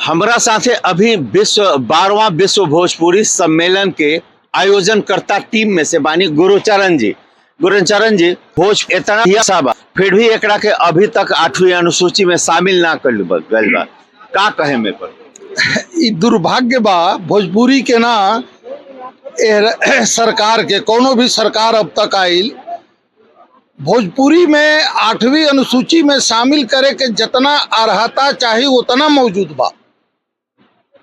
हमरा साथे अभी 12वां विश्व भोजपुरी सम्मेलन के आयोजनकर्ता टीम में से बानी गुरुचरण जी। भोज इतना ही साबा फिर भी एकरा के अभी तक 8वीं अनुसूची में शामिल ना कर गइल बा। का कहे में पर ई दुर्भाग्य बा भोजपुरी के ना सरकार के कोनो भी सरकार अब तक आइल भोजपुरी में 8वीं अनुसूची में शामिल करे के जितना अर्हता चाहिए उतना मौजूद बा।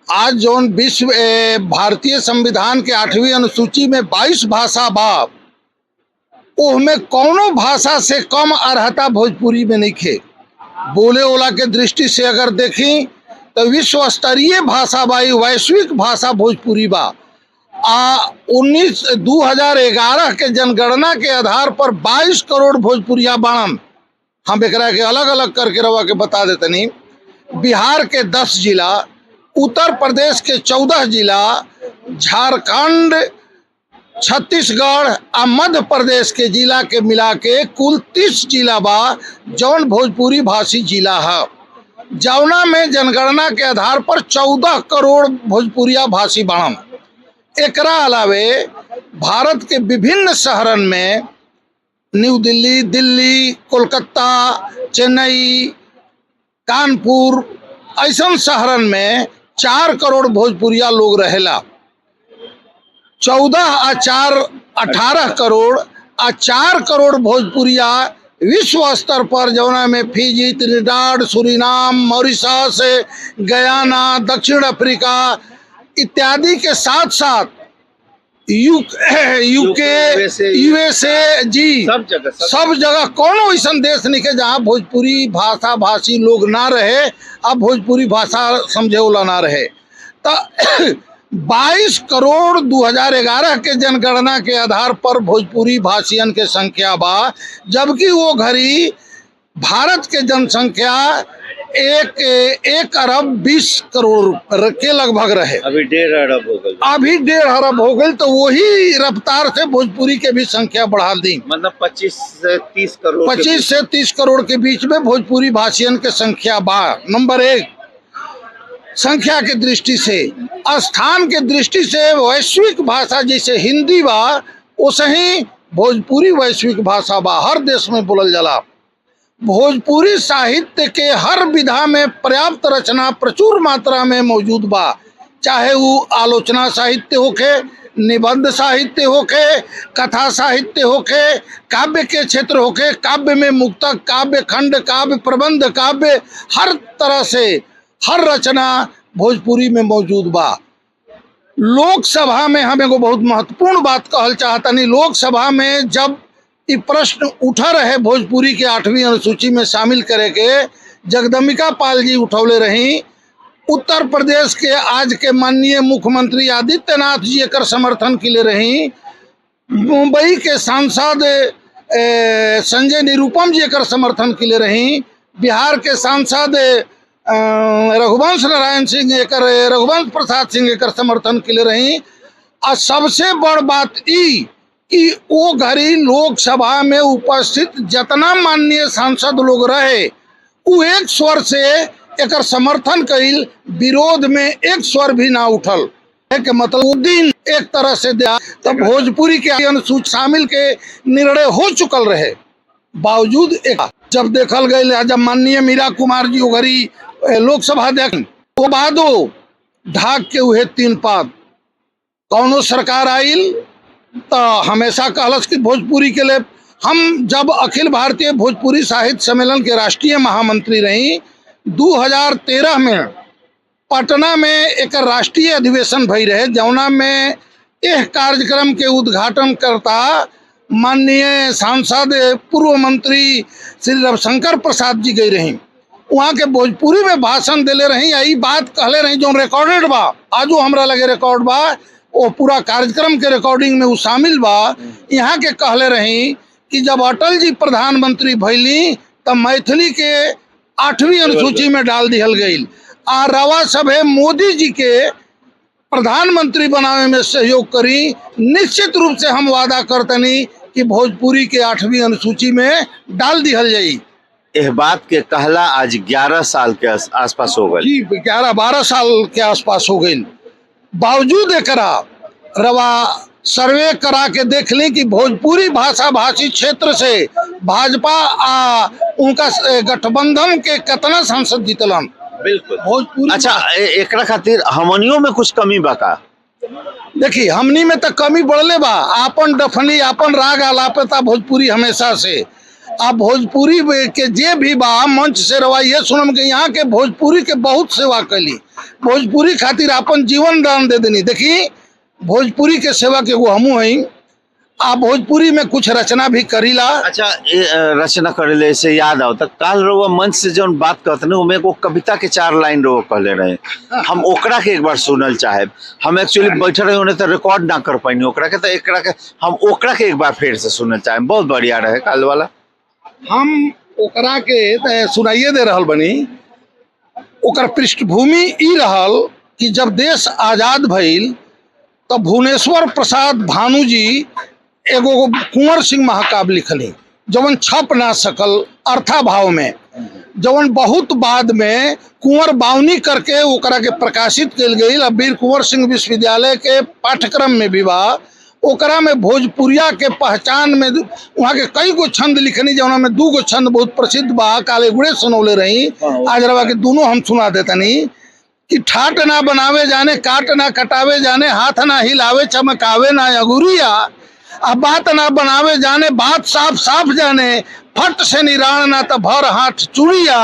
आज जौन विश्व भारतीय संविधान के 8वीं अनुसूची में 22 भाषा बा, उसमें कौनो भाषा से कम अर्हता भोजपुरी में नहीं खे। बोले वाला के दृष्टि से अगर देखी तो विश्व स्तरीय भाषा बा, वैश्विक भाषा भोजपुरी बा। 2011 के जनगणना के आधार पर 22 करोड़ भोजपुरिया बाणन। हम एकरा के अलग अलग करके रवा के बता देते नहीं। बिहार के 10 जिला, उत्तर प्रदेश के 14 जिला, झारखंड, छत्तीसगढ़ और मध्य प्रदेश के जिला के मिला के कुल 30 जिला बा जौन भोजपुरी भाषी जिला है, जौना में जनगणना के आधार पर 14 करोड़ भोजपुरिया भाषी बाणन। एकरा अलावे भारत के विभिन्न शहरन में न्यू दिल्ली, दिल्ली, कोलकाता, चेन्नई, कानपुर ऐसा शहरन में 4 करोड़ भोजपुरिया लोग रहेला। 14 और 4 18 करोड़ और 4 करोड़ भोजपुरिया विश्व स्तर पर जौना में Fiji, Trinidad, Suriname, Mauritius, Guyana, दक्षिण अफ्रीका इत्यादि के साथ साथ यूके, यूएसए जी सब जगह कोनो ऐसा देश नहीं के जहाँ भोजपुरी भाषा भाषी लोग ना रहे, अब भोजपुरी भाषा समझे वाला ना रहे। तो 22 करोड़ 2011 के जनगणना के आधार पर भोजपुरी भाषियन के संख्या बा, जबकि वो घड़ी भारत के जनसंख्या 1 अरब 20 करोड़ के लगभग रहे। अभी 1.5 अरब हो गई। अभी 1.5 अरब हो गई, तो वही रफ्तार से भोजपुरी के भी संख्या बढ़ा दी। मतलब 25 से 30 करोड़ 25 से 30 करोड़ के बीच में भोजपुरी भाषियन के संख्या बा। नंबर 1 संख्या के दृष्टि से, स्थान के दृष्टि से वैश्विक भाषा जैसे हिंदी बा वैसे ही भोजपुरी वैश्विक भाषा बा, हर देश में बोलल जाला। भोजपुरी साहित्य के हर विधा में पर्याप्त रचना प्रचुर मात्रा में मौजूद बा, चाहे वो आलोचना साहित्य होके, निबंध साहित्य होके, कथा साहित्य होके, काव्य के क्षेत्र होके, काव्य में मुक्तक, काव्य खंड, काव्य प्रबंध, काव्य हर तरह से हर रचना भोजपुरी में मौजूद बा। लोकसभा में हम एगो बहुत महत्वपूर्ण बात कहल चाहतनी। लोकसभा में जब ये प्रश्न उठा रहे भोजपुरी के 8वीं अनुसूची में शामिल करे के, जगदम्बिका पाल जी उठौले रही। उत्तर प्रदेश के आज के माननीय मुख्यमंत्री आदित्यनाथ जी एकर समर्थन के लिए रही। मुंबई के सांसद संजय निरुपम जी एकर समर्थन के लिए रही। बिहार के सांसद रघुवंश प्रसाद सिंह एकर समर्थन के लिए रही। और सबसे बड़ बात ई कि वो घड़ी लोकसभा में उपस्थित जितना माननीय सांसद लोग रहे वो एक स्वर से एकर समर्थन कइल, विरोध में एक स्वर भी ना उठल। के मतलब दिन एक तरह से तब भोजपुरी के अनुसूची शामिल के निर्णय हो चुकल रहे, बावजूद एक जब देखल गई, जब माननीय मीरा कुमार जी घड़ी लोकसभा देख वो बादो ढाक के उहे 3 पात कौनो सरकार आइल तो हमेशा कहलस कि भोजपुरी के लिए हम जब अखिल भारतीय भोजपुरी साहित्य सम्मेलन के राष्ट्रीय महामंत्री रही 2013 में पटना में एक राष्ट्रीय अधिवेशन भई रहे, जौना में यह कार्यक्रम के उद्घाटन करता माननीय सांसद पूर्व मंत्री श्री रविशंकर प्रसाद जी गई रही। वहाँ के भोजपुरी में भाषण दिले रही, यही बात कहले रही जो रिकॉर्डेड बा, आजो हमरा लगे रिकॉर्ड बा, वो पूरा कार्यक्रम के रिकॉर्डिंग में वो शामिल बा। यहाँ के कहले रही कि जब अटल जी प्रधानमंत्री भैली तब मैथिली के 8वीं अनुसूची में डाल दिहल गई। आ रवा सभे मोदी जी के प्रधानमंत्री बनावे में सहयोग करी। निश्चित रूप से हम वादा करतनी कि भोजपुरी के 8वीं अनुसूची में डाल दिहल जाई। इस बात के कहला आज 11 साल के आसपास हो गए। जी 11-12 साल के आसपास हो गई। बावजूद एकरा रवा सर्वे करा के देख ली कि भोजपुरी भाषा भाषी क्षेत्र से भाजपा आ उनका गठबंधन के कितना सांसद जीतलन। बिल्कुल भोजपुरी अच्छा एकरा खातिर हमनियों में कुछ कमी बा का? देखी हमनी में तो कमी बढ़ले बा। आपन डफनी आपन राग आलापता भोजपुरी हमेशा से। आप भोजपुरी के जे भी बा मंच से रवा ये सुनम के यहाँ के भोजपुरी के बहुत सेवा कैली, भोजपुरी खातिर अपन जीवन दान दे देनी। देखी भोजपुरी के सेवा के वो हमू हई। आप भोजपुरी में कुछ रचना भी करीला। अच्छा रचना करेले से याद आओ तक काल रो मंच से जो बात करते ना उमे को कविता के 4 लाइन रो कहले रहे, हम ओकरा के एक बार सुनल चाहे। हम एक्चुअली बैठे रहे उन्हें तो रिकॉर्ड ना कर पाइनी ओकरा के, तो एकरा के हम ओकरा के एक बार फिर से सुनल चाहे। बहुत बढ़िया रहे काल वाला। हम ओकरा के सुनाइए दे रहल बनी। ओकर पृष्ठभूमि ई रहल कि जब देश आजाद भइल तो भुवनेश्वर प्रसाद भानु जी एगो कुंवर सिंह महाकाव्य लिखली जवन छप ना सकल अर्था भाव में, जवन बहुत बाद में कुंवर बावनी करके ओकरा के प्रकाशित कल गई। अब वीर कुंवर सिंह विश्वविद्यालय के पाठ्यक्रम में भी बा। ओकरा में भोजपुरिया के पहचान में वहाँ के कई गो छंद लिखनी, जौना में 2 गो छंद बहुत प्रसिद्ध बा। काले गुड़े सुनौले रही, आज रवा के दोनों हम सुना देतनी कि ठाट ना बनावे जाने, काट ना कटावे जाने, हाथ ना हिलावे चमकावे ना अगुरिया, अब बात ना बनावे जाने, बात साफ साफ जाने, फट से निराण ना तो भर हाथ चुड़िया,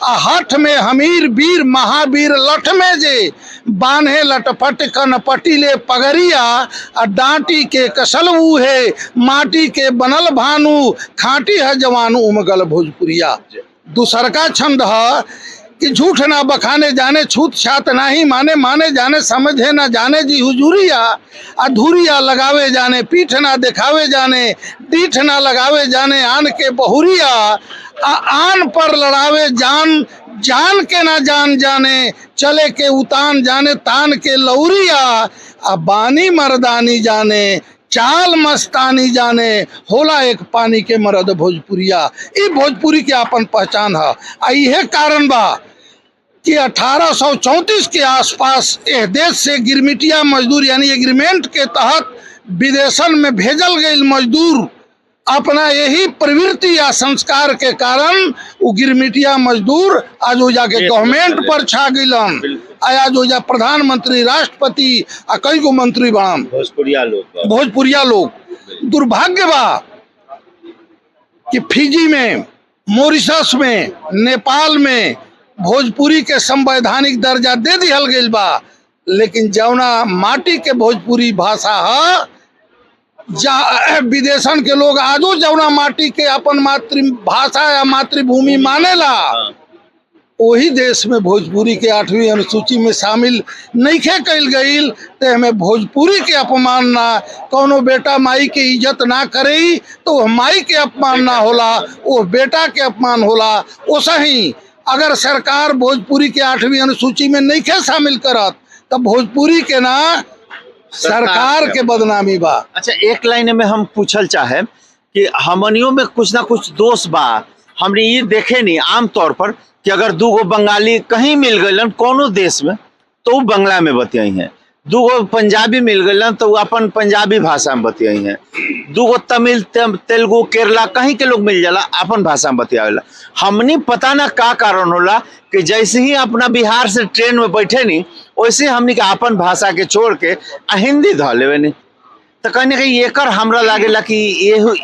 आ हठ में हमीर वीर महावीर लठ में जे बान्हे लटपट कनपटी ले पगरिया, आ डांटी के कसल है माटी के बनल भानु, खाटी है जवान उमगल भोजपुरिया। दूसर का छंद है कि झूठ ना बखाने जाने, छूत छात नाही माने, माने जाने समझे ना जाने जी हुजूरिया, अधूरिया लगावे जाने, पीठ ना दिखावे जाने, डीठ ना लगावे जाने, आन के बहुरिया, आन पर लड़ावे जान, जान के ना जान जाने, चले के उतान जाने, तान के लौरिया, बानी मर्दानी जाने, चाल मस्तानी जाने, होला एक पानी के मर्द भोजपुरिया। ये भोजपुरी के अपन पहचान है। आ यह कारण बा कि 1834 के आसपास यह देश से गिरमिटिया मजदूर यानी एग्रीमेंट के तहत विदेशन में भेजल गई मजदूर अपना यही प्रवृत्ति या संस्कार के कारण वो गिरमिटिया मजदूर आज हो जाके गवर्नमेंट पर छा गइलन। आज हो जा प्रधानमंत्री, राष्ट्रपति आ कई गो मंत्री बाम भोजपुरिया लोग। दुर्भाग्य बा कि फिजी में, मॉरिशस में, नेपाल में भोजपुरी के संवैधानिक दर्जा दे दिहल गइल बा, लेकिन जौना माटी के भोजपुरी भाषा है विदेशन के लोग आजो जौना माटी के अपन मातृभाषा या मातृभूमि मानेला, वही देश में भोजपुरी के 8वीं अनुसूची में शामिल नहीं कल गई। तो हमें भोजपुरी के अपमान ना, कौनो बेटा माई के इज्जत ना करे तो माई के अपमान ना होला, वो बेटा के अपमान होला। वैसा ही अगर सरकार भोजपुरी के 8वीं अनुसूची में नहीं शामिल करत तब भोजपुरी के ना सरकार के बदनामी बा। अच्छा एक लाइन में हम पूछल चाहे कि हमनियों में कुछ ना कुछ दोष बा। हमने ये देखे नहीं आमतौर पर कि अगर 2 गो बंगाली कहीं मिल गए कोनो देश में तो वो बंगला में बतियाई हैं, 2 गो पंजाबी मिल गए तो वो अपन पंजाबी भाषा में बतियाई हैं, 2 गो तमिल तेलुगु केरला कहीं के लोग मिल जाला अपन भाषा में बतियावेला। हमनी पता ना का कारण होला कि जैसे ही अपना बिहार से ट्रेन में बैठे नहीं वैसे हमनी के अपन भाषा के छोड़ के हिंदी ध लेवे नहीं। तो कहीं ना कहीं एकर हमरा लागेला कि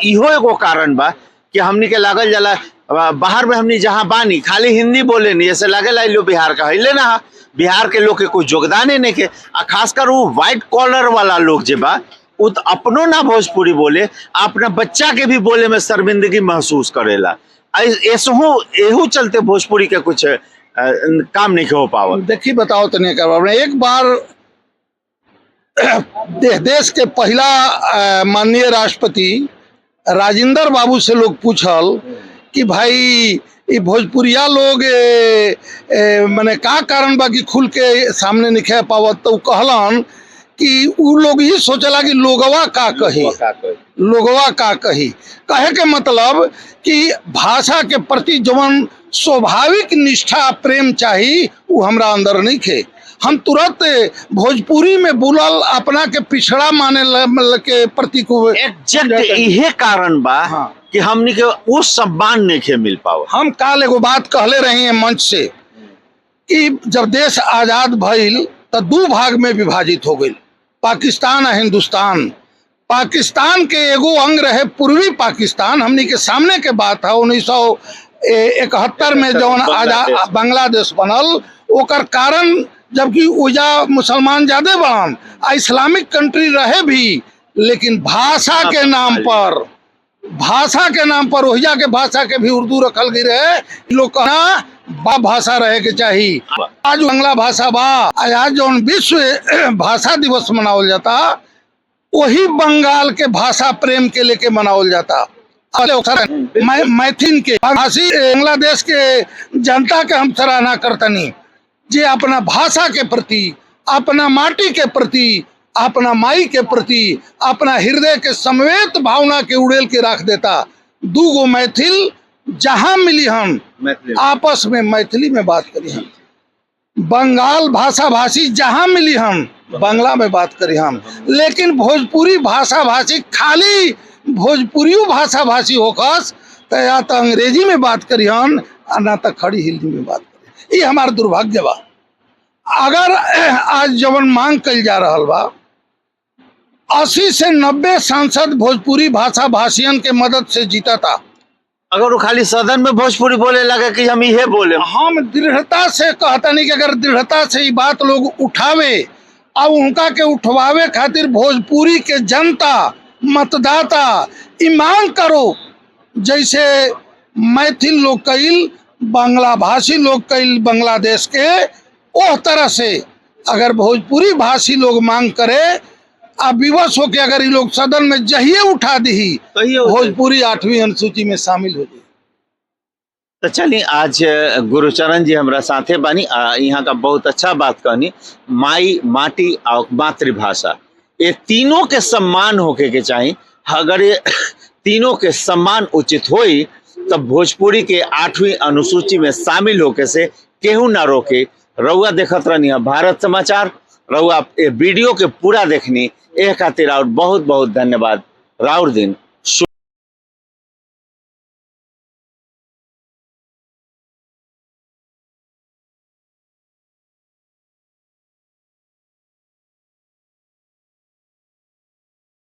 इहो एगो कारण बा कि हमनी के लागल जाला बाहर में हमनी जहाँ बानी खाली हिंदी बोले नहीं, ऐसे लागेला लो बिहार का हिले ना, बिहार के लोग के कोई योगदान नहीं के। खासकर वो व्हाइट कॉलर वाला लोग जे बा वो तो अपनो ना भोजपुरी बोले, अपना बच्चा के भी बोले में शर्मिंदगी महसूस करेला। एहू चलते भोजपुरी के कुछ काम नहीं हो पावा। देखिए बताओ तो नहीं कर एक बार देश के पहला माननीय राष्ट्रपति राजेंद्र बाबू से लोग पूछल कि भाई ये भोजपुरिया लोग माने का कारण बा कि खुल के सामने निखे पावत, तो कहलन कि उ लोग ही सोचला कि लोगवा का कही कहे के मतलब कि भाषा के प्रति जवन स्वाभाविक निष्ठा प्रेम चाहिए वो हमरा अंदर नहीं थे। हम तुरंत भोजपुरी में बोलल अपना के पिछड़ा माने के प्रति को एग्जैक्ट यही कारण बा हाँ। कि हमनी के वो सम्मान नहीं के मिल पाओ। हम काल एगो बात कहले रही हैं मंच से कि जब देश आजाद भइल तो दो भाग में विभाजित हो गई, पाकिस्तान और हिंदुस्तान। पाकिस्तान के एगो अंग रहे पूर्वी पाकिस्तान, हमनी के सामने के बात है 1971 में जौन आजाद बांग्लादेश बनल, ओकर कारण जबकि ओजा मुसलमान ज्यादा बड़न आ इस्लामिक कंट्री रहे भी, लेकिन भाषा के नाम पर ओहिजा के भाषा के भी उर्दू रखल गई रहे। लोग कहना बा भाषा रहे के चाहिए। आज बांग्ला भाषा बा, आज जौन विश्व भाषा दिवस मनावल जाता वही बंगाल के भाषा प्रेम के लेके मनावल जाता। मैथिल के भाषी बांग्लादेश के जनता के हम सराहना करतनी जे अपना भाषा के प्रति, अपना माटी के प्रति, अपना माई के प्रति, अपना हृदय के समवेत भावना के उड़ेल के रख देता। दूगो मैथिल जहां मिली हम आपस में मैथिली में बात करी हम, बंगाल भाषा भाषी जहां मिली हम बांग्ला में बात करी हम, लेकिन भोजपुरी भाषा भाषी खाली भोजपुरी भाषा भाषी होकस तो या तो अंग्रेजी में बात करी हम ना तो खड़ी हिंदी में बात करी। ये हमारा दुर्भाग्य बा। अगर आज जवन मांग कल जा रहा बा 80 से 90 सांसद भोजपुरी भाषा भाषियन के मदद से जीता था। अगर वो खाली सदन में भोजपुरी बोले लगे कि हम ये बोले, हम दृढ़ता से कहता नहीं कि अगर दृढ़ता से ये बात लोग उठावे और उनका के उठवावे खातिर भोजपुरी के जनता मतदाता ई मांग करो, जैसे मैथिल लोग कईल, बांग्ला भाषी लोग कईल बांग्लादेश के, ओह तरह से अगर भोजपुरी भाषी लोग मांग करे अब विवश होके अगर ये लोग सदन में जहिए उठा दी भोजपुरी 8वीं अनुसूची में शामिल हो जाए। तो चलिए आज गुरुचरण जी हमरा साथे बानी, यहाँ का बहुत अच्छा बात कहनी, माई माटी और मातृभाषा ये तीनों के सम्मान होके के चाहिए। अगर ये तीनों के सम्मान उचित होई तब भोजपुरी के 8वीं अनुसूची में शामिल होके से केहू ना रोके। रउआ देखत रहनी है भारत समाचार, रउआ वीडियो के पूरा देखनी ए खातिर और बहुत बहुत धन्यवाद। राउर दिन